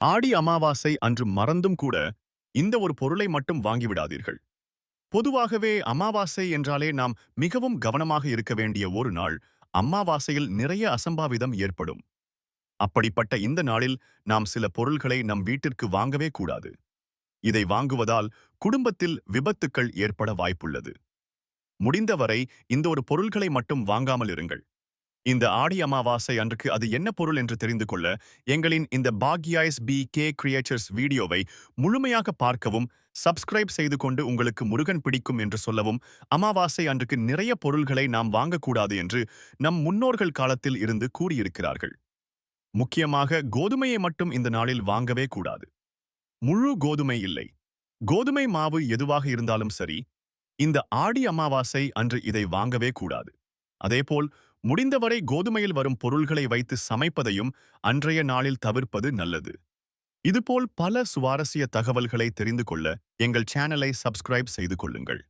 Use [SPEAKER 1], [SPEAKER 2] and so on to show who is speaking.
[SPEAKER 1] ஆடி அமாவாசை அன்று மறந்தும் கூட இந்த ஒரு பொருளை மட்டும் வாங்கிவிடாதீர்கள். பொதுவாகவே அமாவாசை என்றாலே நாம் மிகவும் கவனமாக இருக்க வேண்டிய ஒரு நாள். அமாவாசையில் நிறைய அசம்பாவிதம் ஏற்படும். அப்படிப்பட்ட இந்த நாளில் நாம் சில பொருள்களை நம் வீட்டிற்கு வாங்கவே கூடாது. இதை வாங்குவதால் குடும்பத்தில் விபத்துக்கள் ஏற்பட வாய்ப்புள்ளது. முடிந்தவரை இந்த ஒரு பொருள்களை மட்டும் வாங்காமல் இருங்கள். இந்த ஆடி அமாவாசை அன்றுக்கு அது என்ன பொருள் என்று தெரிந்து கொள்ள எங்களின் இந்த பாக்யாய்ஸ் பி கே கிரியேச்சர்ஸ் வீடியோவை முழுமையாக பார்க்கவும், சப்ஸ்கிரைப் செய்து கொண்டு உங்களுக்கு முருகன் பிடிக்கும் என்று சொல்லவும். அமாவாசை அன்றுக்கு நிறைய பொருள்களை நாம் வாங்கக்கூடாது என்று நம் முன்னோர்கள் காலத்தில் இருந்து கூறியிருக்கிறார்கள். முக்கியமாக கோதுமையை மட்டும் இந்த நாளில் வாங்கவே கூடாது. முழு கோதுமை இல்லை, கோதுமை மாவு எதுவாக இருந்தாலும் சரி, இந்த ஆடி அமாவாசை அன்று இதை வாங்கவே கூடாது. அதேபோல் முடிந்தவரை கோதுமையில் வரும் பொருள்களை வைத்து சமைப்பதையும் அன்றைய நாளில் தவிர்ப்பது நல்லது. இதுபோல் பல சுவாரஸ்ய தகவல்களை தெரிந்து கொள்ள எங்கள் சேனலை சப்ஸ்கிரைப் செய்து கொள்ளுங்கள்.